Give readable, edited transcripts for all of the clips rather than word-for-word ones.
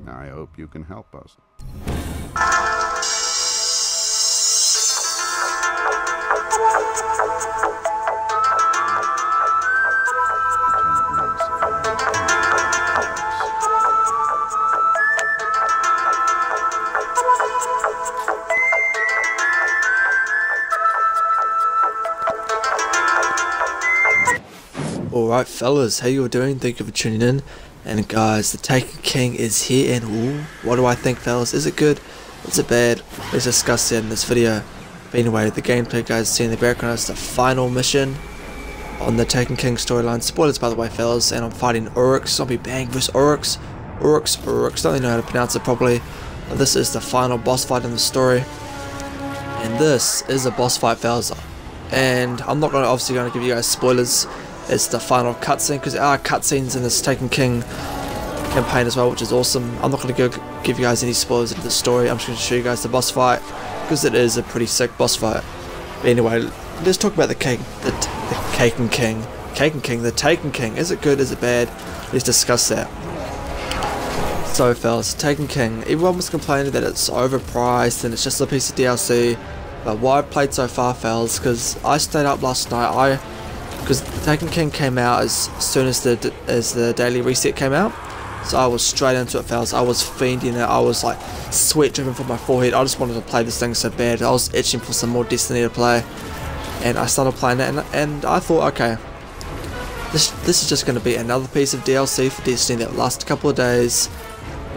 I hope you can help us. Alright fellas, how you all doing? Thank you for tuning in. And guys, the TTK is here, and ooh, what do I think fellas? Is it good? Is it bad? Let's discuss it in this video. But anyway, the gameplay guys see in the background is the final mission on the TTK storyline. Spoilers by the way fellas, and I'm fighting Oryx. Zombie Bang vs Oryx. Oryx, don't really know how to pronounce it properly. But this is the final boss fight in the story. And this is a boss fight fellas. And I'm not obviously going to give you guys spoilers. It's the final cutscene, because there are cutscenes in this TTK campaign as well, which is awesome. I'm not going to give you guys any spoilers of the story. I'm just going to show you guys the boss fight, because it is a pretty sick boss fight. But anyway, let's talk about the TTK. Is it good? Is it bad? Let's discuss that. So fellas, TTK. Everyone was complaining that it's overpriced and it's just a piece of DLC. But what I've played so far, fellas, because I stayed up last night. Because TTK came out as soon as the daily reset came out, so I was straight into it fellas. I was fiending it, I was like sweat dripping from my forehead. I just wanted to play this thing so bad. I was itching for some more Destiny to play, and I started playing it, and I thought, okay, this is just going to be another piece of DLC for Destiny that lasts a couple of days.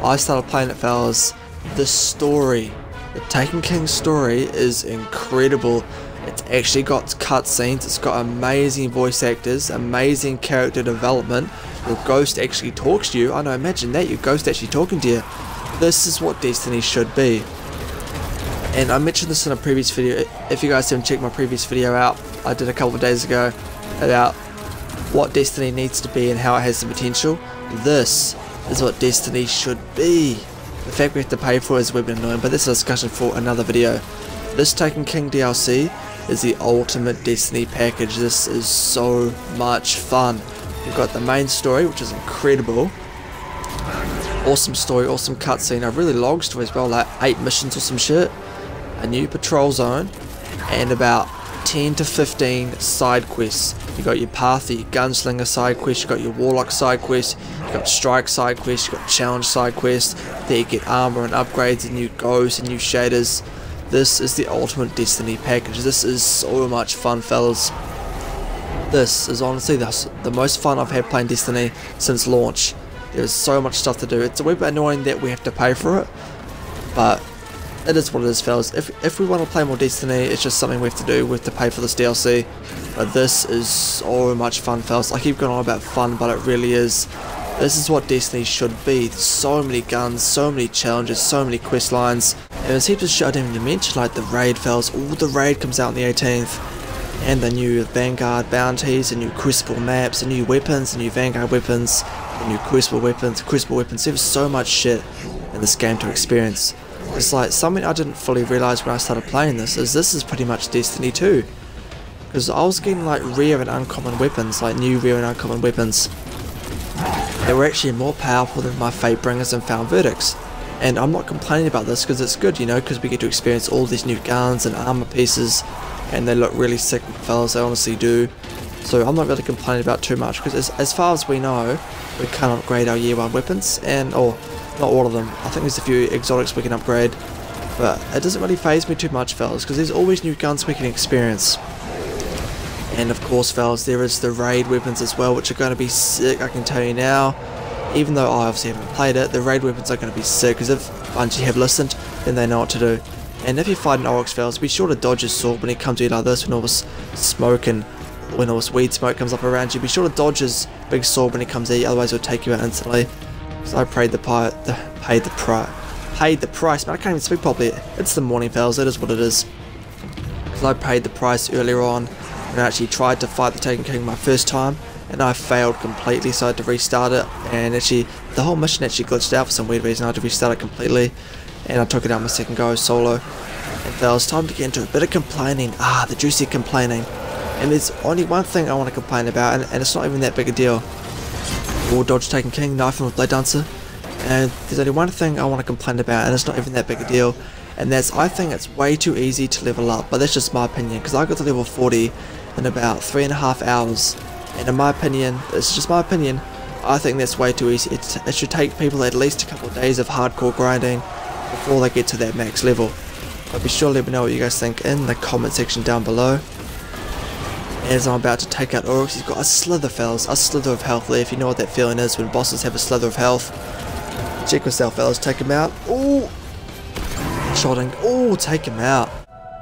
I started playing it fellas. The story, the TTK story is incredible. It's actually got cutscenes, it's got amazing voice actors, amazing character development. Your ghost actually talks to you. I know, imagine that, your ghost actually talking to you. This is what Destiny should be. And I mentioned this in a previous video. If you guys haven't checked my previous video out, I did a couple of days ago about what Destiny needs to be and how it has the potential. This is what Destiny should be. The fact we have to pay for it is a bit annoying, but this is a discussion for another video. This TTK DLC is the ultimate Destiny package. This is so much fun. You've got the main story, which is incredible. Awesome story, awesome cutscene, a really long story as well, like 8 missions or some shit. A new patrol zone, and about 10 to 15 side quests. You got your Pathy, your Gunslinger side quest, you got your Warlock side quest, you got Strike side quest, you got Challenge side quest. There you get armor and upgrades and new ghosts and new shaders. This is the ultimate Destiny package. This is so much fun fellas. This is honestly the most fun I've had playing Destiny since launch. There's so much stuff to do. It's a wee bit annoying that we have to pay for it, but it is what it is fellas. If we want to play more Destiny, it's just something we have to do. We have to pay for this DLC. But this is so much fun fellas. I keep going on about fun, but it really is. This is what Destiny should be. There's so many guns, so many challenges, so many quest lines. And there's heaps of shit I didn't even mention, like the raid fellas. All the raid comes out on the 18th. And the new Vanguard bounties, the new Crucible maps, the new weapons, the new Vanguard weapons, the new Crucible weapons, There's so much shit in this game to experience. It's like something I didn't fully realise when I started playing this is pretty much Destiny 2. Because I was getting like rare and uncommon weapons, like new rare and uncommon weapons. They were actually more powerful than my Fatebringers and Found Verdicts. And I'm not complaining about this because it's good, you know, because we get to experience all these new guns and armor pieces, and they look really sick fellas, they honestly do. So I'm not really complaining about too much, because as far as we know, we can't upgrade our year 1 weapons, and or not all of them. I think there's a few exotics we can upgrade, but it doesn't really faze me too much fellas, because there's always new guns we can experience. And of course fellas, there is the raid weapons as well, which are going to be sick, I can tell you now. Even though I obviously haven't played it, the raid weapons are going to be sick, because if Bungie have listened, then they know what to do. And if you fight an Oryx fellas, be sure to dodge his sword when he comes to you like this, when all this smoke and when all this weed smoke comes up around you. Be sure to dodge his big sword when he comes at you, otherwise he'll take you out instantly. So I paid the price, man, I can't even speak properly. It's the morning fellas, it is what it is. Because I paid the price earlier on, and I actually tried to fight the TTK my first time, and I failed completely, so I had to restart it, and actually the whole mission actually glitched out for some weird reason. I had to restart it completely, and I took it out my second go solo. And fellas, time to get into a bit of complaining. The juicy complaining. And there's only one thing I want to complain about, and it's not even that big a deal. War dodge TTK, knife with blade dancer. And there's only one thing I want to complain about, and it's not even that big a deal, and that's I think it's way too easy to level up, but that's just my opinion, because I got to level 40 in about 3.5 hours, and in my opinion, it's just my opinion, I think that's way too easy. It should take people at least a couple of days of hardcore grinding before they get to that max level. But be sure to let me know what you guys think in the comment section down below. As I'm about to take out Oryx, he's got a slither, fellas, a slither of health left. You know what that feeling is when bosses have a slither of health. Check yourself, fellas, take him out. Ooh! Shotting, ooh, take him out.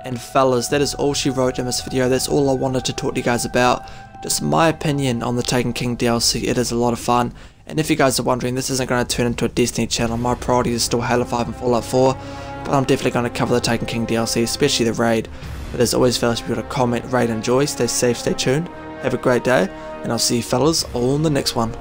And fellas, that is all she wrote in this video. That's all I wanted to talk to you guys about. Just my opinion on the Taken King DLC. It is a lot of fun. And if you guys are wondering, this isn't going to turn into a Destiny channel. My priority is still Halo 5 and Fallout 4. But I'm definitely going to cover the Taken King DLC, especially the raid. But as always, fellas, be sure to comment, rate, enjoy. Stay safe, stay tuned. Have a great day. And I'll see you fellas all in the next one.